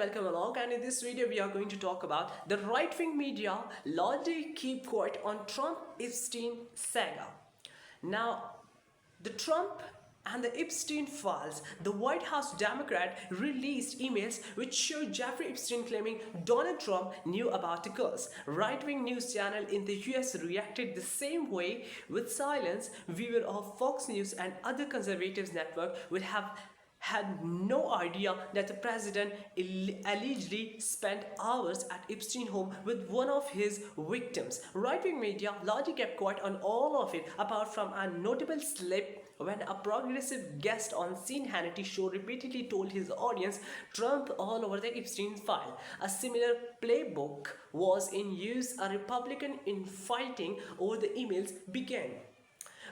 Welcome along, and in this video we are going to talk about the right-wing media largely keep quiet on Trump-Epstein saga. Now, the Trump and the Epstein files, the White House Democrat released emails which show Jeffrey Epstein claiming Donald Trump knew about the curse. Right-wing news channel in the US reacted the same way with silence. Viewer of Fox News and other conservatives network would have had no idea that the president allegedly spent hours at Epstein home with one of his victims. Right-wing media largely kept quiet on all of it, apart from a notable slip when a progressive guest on Sean Hannity show repeatedly told his audience Trump all over the Epstein file. A similar playbook was in use. A Republican infighting over the emails began,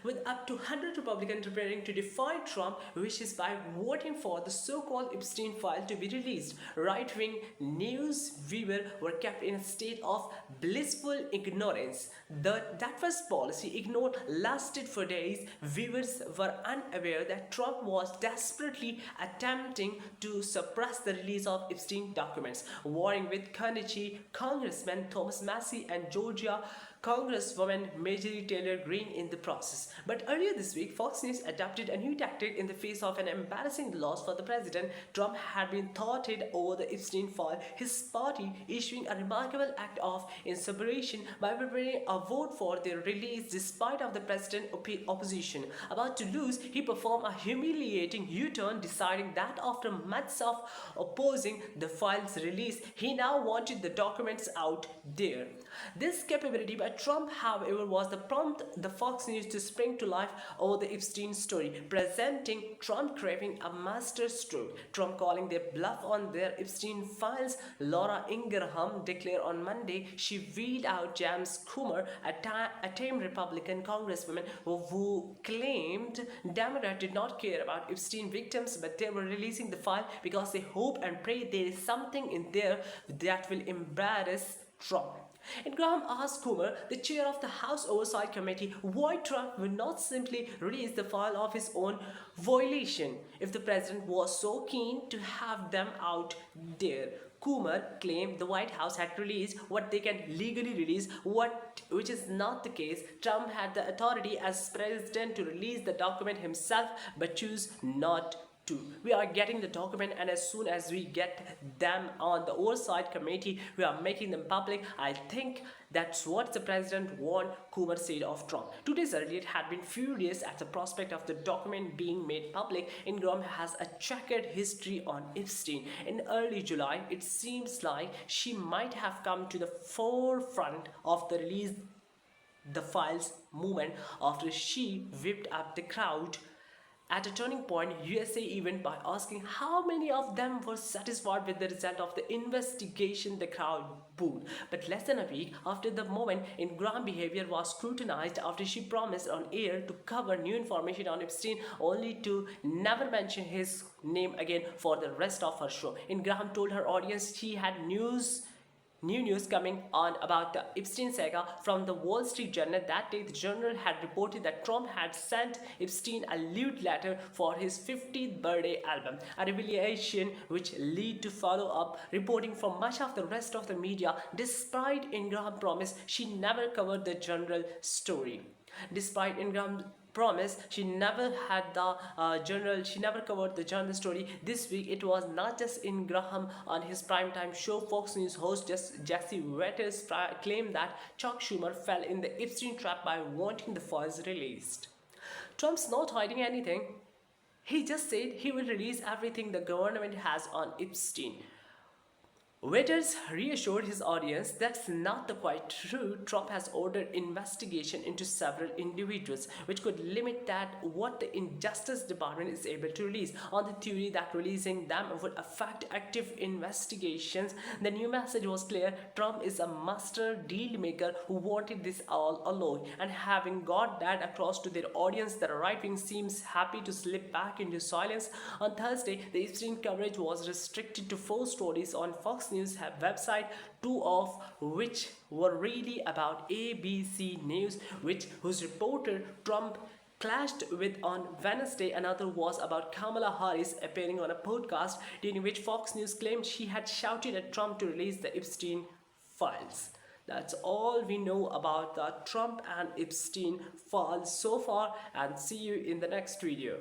with up to 100 Republicans preparing to defy Trump wishes by voting for the so-called Epstein file to be released. Right-wing news viewers were kept in a state of blissful ignorance. That first policy ignored lasted for days. Viewers were unaware that Trump was desperately attempting to suppress the release of Epstein documents, warring with Kennedy Congressman Thomas Massey and Georgia Congresswoman Marjorie Taylor Greene in the process. But earlier this week, Fox News adopted a new tactic in the face of an embarrassing loss for the president. Trump had been thwarted over the Epstein file, his party issuing a remarkable act of insubordination by preparing a vote for their release despite of the president's opposition. About to lose, he performed a humiliating U-turn, deciding that after months of opposing the file's release, he now wanted the documents out there. This capability by Trump, however, was the prompt the Fox News to spring to life over the Epstein story, presenting Trump craving a master stroke. Trump calling their bluff on their Epstein files. Laura Ingraham declared on Monday she wheeled out James Comer, a tame Republican congresswoman who claimed Democrats did not care about Epstein victims, but they were releasing the file because they hope and pray there is something in there that will embarrass Trump. And Graham asked Comer, the chair of the House Oversight Committee, why Trump would not simply release the file of his own violation if the president was so keen to have them out there. Comer claimed the White House had released what they can legally release, which is not the case. Trump had the authority as president to release the document himself, but chose not to. We are getting the document, and as soon as we get them on the oversight committee, we are making them public. I think that's what the president want, Comer said of Trump. 2 days earlier, had been furious at the prospect of the document being made public. Ingram has a checkered history on Epstein. In early July, it seems like she might have come to the forefront of the release the files movement after she whipped up the crowd at a Turning Point USA event by asking how many of them were satisfied with the result of the investigation. The crowd booed. But less than a week after the moment, Ingram behavior was scrutinized after she promised on air to cover new information on Epstein, only to never mention his name again for the rest of her show. Ingram told her audience she had new news coming on about the Epstein saga from the Wall Street Journal. That day, the journal had reported that Trump had sent Epstein a lewd letter for his 50th birthday album, a revelation which led to follow-up reporting from much of the rest of the media. Despite Ingram's promise, she never covered the journal story. Despite Ingram's promise, she never had the she never covered the journal story. This week, it was not just Ingraham. On his primetime show, Fox News host Jesse Watters claimed that Chuck Schumer fell in the Epstein trap by wanting the files released. Trump's not hiding anything. He just said he will release everything the government has on Epstein. Waiters reassured his audience that's not quite true. Trump has ordered investigation into several individuals, which could limit that what the Justice Department is able to release. On the theory that releasing them would affect active investigations, the new message was clear. Trump is a master deal maker who wanted this all along, and having got that across to their audience, the right wing seems happy to slip back into silence. On Thursday, the Epstein coverage was restricted to 4 stories on Fox News website, 2 of which were really about ABC News, whose reporter Trump clashed with on Wednesday. Another was about Kamala Harris appearing on a podcast during which Fox News claimed she had shouted at Trump to release the Epstein files. That's all we know about the Trump and Epstein files so far, and see you in the next video.